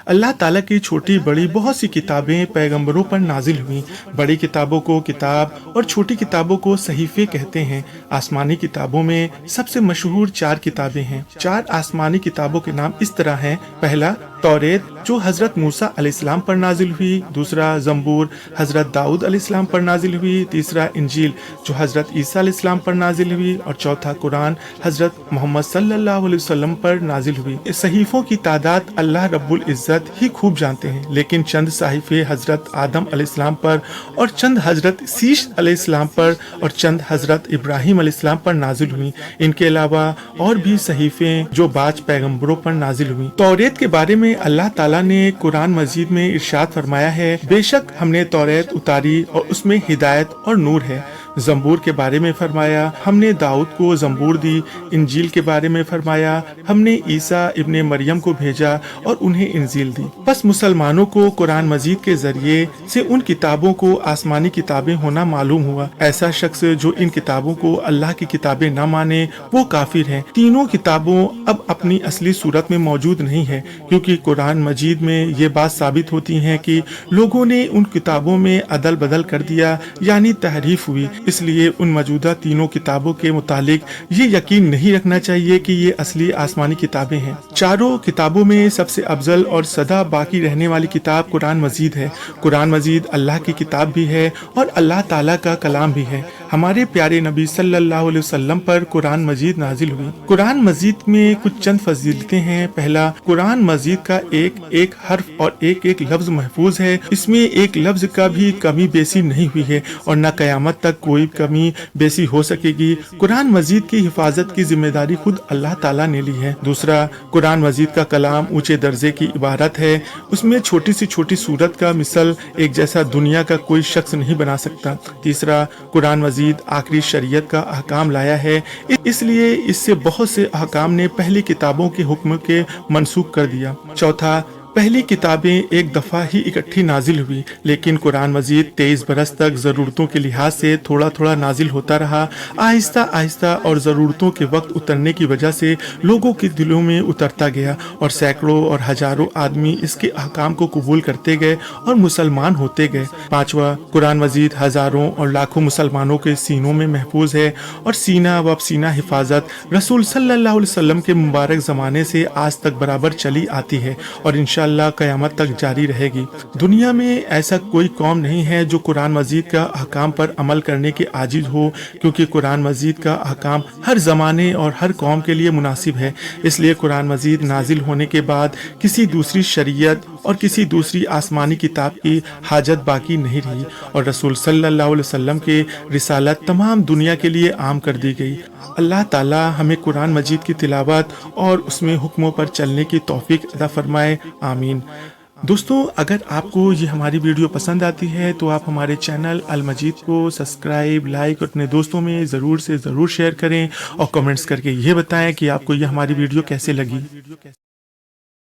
اللہ ताला की छोटी बड़ी बहुत सी किताबें पैगंबरों पर नाजिल हुई। बड़ी किताबों को किताब और छोटी किताबों को सहीफे कहते हैं। आसमानी किताबों में सबसे मशहूर 4 किताबें हैं। 4 आसमानी किताबों के नाम इस तरह हैं। पहला तौरेत जो हजरत मूसा अलैहिस्सलाम पर नाजिल हुई। दूसरा जंबूर हजरत दाऊद अलैहिस्सलाम पर नाजिल हुई। तीसरा इंजील जो हजरत ईसा अलैहिस्सलाम पर नाजिल हुई। और चौथा कुरान हजरत मोहम्मद सल्लल्लाहु अलैहि वसल्लम पर नाजिल हुई। इस सहीफों की तादाद अल्लाह रब्बुल इज़्ज़त ही खूब जानते हैं, लेकिन चंद सहीफे हजरत आदम अलैहिस्सलाम पर और चंद हजरत शीश अलैहिस्सलाम पर और चंद हजरत इब्राहिम अलैहिस्सलाम पर नाजिल हुई। इनके अलावा और भी सहीफे जो बाज पैगंबरों पर नाजिल हुई। तौरेत के बारे में अल्लाह ताला ने कुरान मजीद में इरशाद फरमाया है, बेशक हमने तौरेत उतारी और उसमें हिदायत और नूर है। जंबूर के बारे में फरमाया, हमने दाऊद को जंबूर दी। इंजील के बारे में फरमाया, हमने ईसा इब्ने मरियम को भेजा और उन्हें इंजील दी। बस मुसलमानों को कुरान मजीद के जरिए से उन किताबों को आसमानी किताबें होना मालूम हुआ। ऐसा शख्स जो इन किताबों को अल्लाह की किताबें न माने वो काफिर है। तीनों किताबों अब अपनी असली सूरत में मौजूद नहीं है, क्योंकि कुरान मजीद में ये बात साबित होती है कि लोगों ने उन किताबों में अदल बदल कर दिया, यानी तहरीफ हुई। इसलिए उन मौजूदा तीनों किताबों के मुतालिक ये यकीन नहीं रखना चाहिए कि ये असली आसमानी किताबें हैं। चारों किताबों में सबसे अफजल और सदा बाकी रहने वाली किताब कुरान मजीद है। कुरान मजीद अल्लाह की किताब भी है और अल्लाह ताला का कलाम भी है। हमारे प्यारे नबी सल्लल्लाहु अलैहि वसल्लम पर कुरान मजीद नाजिल हुई। कुरान मजीद में कुछ चंद फजीलतें हैं। पहला, कुरान मजीद का एक एक हर्फ और एक एक लफ्ज महफूज है। इसमें एक लफ्ज का भी कमी बेसी नहीं हुई है और न कयामत तक कोई कमी बेसी हो सकेगी। कुरान मजीद की हिफाजत की जिम्मेदारी खुद अल्लाह ताला ने ली है। दूसरा, कुरान मजीद का कलाम ऊंचे दर्जे की इबारत है। उसमें छोटी सी छोटी सूरत का मिसल एक जैसा दुनिया का कोई शख्स नहीं बना सकता। तीसरा, कुरान मजीद आखिरी शरीयत का अहकाम लाया है, इसलिए इससे बहुत से अहकाम ने पहली किताबों के हुक्म के मनसूख कर दिया। चौथा, पहली किताबें एक दफ़ा ही इकट्ठी नाजिल हुई, लेकिन कुरान मजीद 23 बरस तक ज़रूरतों के लिहाज से थोड़ा थोड़ा नाजिल होता रहा। आहिस्ता आहिस्ता और ज़रूरतों के वक्त उतरने की वजह से लोगों के दिलों में उतरता गया और सैकड़ों और हजारों आदमी इसके अहकाम को कबूल करते गए और मुसलमान होते गए। पांचवा, कुरान मजीद हजारों और लाखों मुसलमानों के सीनों में महफूज है और सीना व सीना हिफाजत रसूल सल्लल्लाहु अलैहि वसल्लम के मुबारक ज़माने से आज तक बराबर चली आती है और इंशाअल्लाह क़यामत तक जारी रहेगी। दुनिया में ऐसा कोई कौम नहीं है जो कुरान मजीद का अहकाम पर अमल करने के आजिज हो, क्योंकि कुरान मजीद का अहकाम हर ज़माने और हर कौम के लिए मुनासिब है। इसलिए कुरान मजीद नाजिल होने के बाद किसी दूसरी शरीयत और किसी दूसरी आसमानी किताब की हाजत बाकी नहीं रही और रसूल सल्लल्लाहु अलैहि वसल्लम के रिसालत तमाम दुनिया के लिए आम कर दी गई। अल्लाह ताला हमें कुरान मजीद की तिलावत और उसमें हुक्मों पर चलने की तौफीक अता फरमाए, आमीन। दोस्तों, अगर आपको ये हमारी वीडियो पसंद आती है तो आप हमारे चैनल अल मजीद को सब्सक्राइब, लाइक और अपने दोस्तों में ज़रूर से ज़रूर शेयर करें और कमेंट्स करके ये बताएं कि आपको ये हमारी वीडियो कैसे लगी।